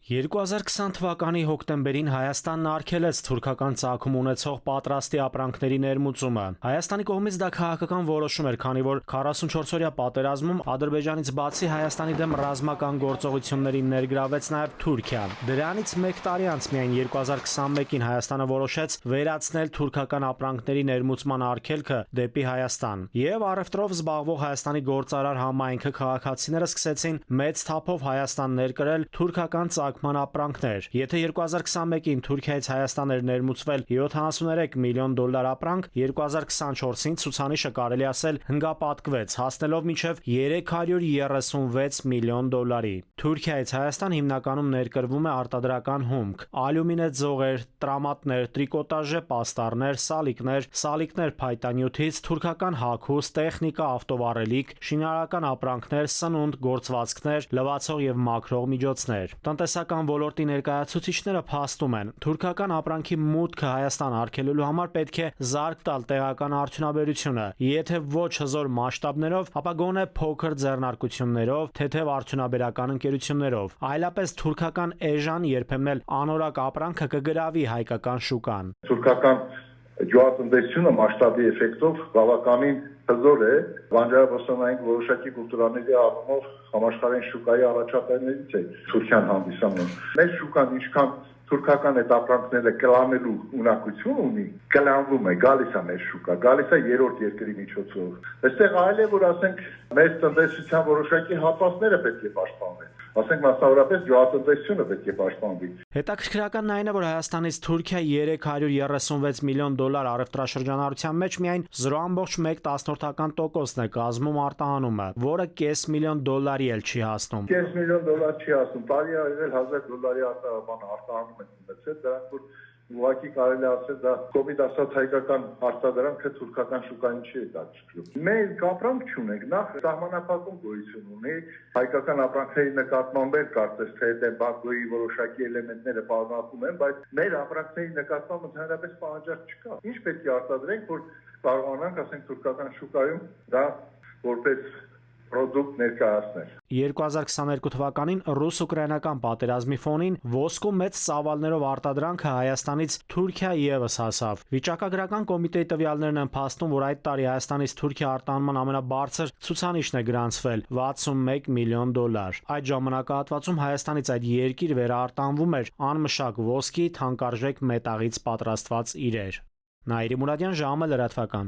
2020 թվականի հոկտեմբերին Հայաստանն արգելեց թուրքական ծագում ունեցող պատրաստի ապրանքների ներմուծումը։ Հայաստանի կողմից դա քաղաքական որոշում էր, քանի որ 44-օրյա պատերազմում Ադրբեջանից բացի Հայաստանի դեմ ռազմական գործողություններին ներգրավեց նաև Թուրքիան։ Դրանից մեկ տարի անց միայն 2021-ին Հայաստանը որոշեց վերացնել թուրքական ապրանքների ներմուծման արգելքը դեպի Հայաստան։ Եվ առևտրով զբաղվող Հայաստանի գործարար համայնքը քաղաքացիները սկսեցին մեծ թափով Հայաստան ներկրել թուրքական ապրանքներ։ Եթե 2021-ին Թուրքիայից Հայաստան էր ներմուծվել 73 միլիոն դոլար ապրանք, 2024-ին ցուցանիշը կարելի ասել հնգապատկվեց, հասնելով մինչև 336 միլիոն դոլարի։ Թուրքիայից Հայաստան հիմնականում ներկրվում է արտադրական հումք՝ ալյումինե ձողեր, տրամատներ, տրիկոտաժե պաստառներ, սալիկներ փայտանյութից, թուրքական հագուստ, տեխնիկա, ավտովառելիք, շինարարական ապրանքներ, սնունդ, գործվածքներ, լվացող եւ մաքրող միջոցներ։ Տնտեսական ոլորտի ներկայացուցիչները փաստում են, թուրքական ապրանքի մուտքը Հայաստան արգելելու համար պետք է զարկ տալ տեղական արդյունաբերությունը, եթե ոչ հզոր մասշտաբներով, ապա գոնե փոքր ձեռնարկություններով, թեթև արդյունաբերական ընկերություններով, այլապես թուրքական էժան երբեմն էլ անորակ ապրանքը կգրավի հայկական շուկան։ Թուրքական գյուղատնտեսությունը մասշտաբի էֆեկտով բավականին հզոր է, բանջարաբոստանային որոշակի կուլտուրաների առումով համաշխարհային շուկայի առաջատարներից է Թուրքիան հանդիսանում։ Մեր շուկան ինչքան թուրքական այդ ապրանքները կլանելու ունակություն ունի, կլանվում է, գալիս է մեր շուկա, գալիս է երրորդ երկրի միջոցով։ Այստեղ այլ է, որ ասենք մեր տնտեսության որոշակի հատվածները պետք է պաշտպանվեն։ Ասենք մասնավորապես գյուղատնտեսությունը պետք է պաշտպանվի։ Հետաքրքրականն այն է, որ Հայաստանից Թուրքիա 336 միլիոն դոլար առևտրաշրջանառության մեջ միայն 0.1%-ն է կազմում արտահանումը, որը կես միլիոն դոլարի էլ չի հասնում։ Կես միլիոն դոլար չի հասնում, տարի է եղել 1000 դոլարի արտահանում են ունեցել, դրանք որ ուղղակի կարելի ասել դա կոպիտ ասած հայկական արտադրանքը թուրքական շուկային չի հետաքրքրում։ Մենք ապրանք չունենք, նախ սահմանափակում գոյություն ունի, հայկական ապրանքների նկատմամբ էլ կարծես թե էմբարգոյի որոշակի էլեմենտները պարունակում են, բայց մեր ապրանքների նկատմամբ ընդհանրապես պահանջարկ չկա։ Ինչ պետք է արտադրենք, որ կարողանանք, ասենք, թուրքական շուկայում դա որպես պրոդուկտ ներկայացնել։ 2022 թվականին ռուս-ուկրաինական պատերազմի ֆոնին ոսկու մեծ ծավալներով արտադրանքը Հայաստանից Թուրքիա եւս հասավ։ Վիճակագրական կոմիտեի տվյալներն են փաստում, որ այդ տարի Հայաստանից Թուրքիա արտահանման ամենաբարձր ցուցանիշն է գրանցվել՝ 61 միլիոն դոլար։ Այդ ժամանակահատվածում Հայաստանից այդ երկիր վերարտանվում էր անմշակ ոսկի, թանկարժեք մետաղից պատրաստված իրեր։ Նաիրի Մուրադյան, ժամը լրատվական։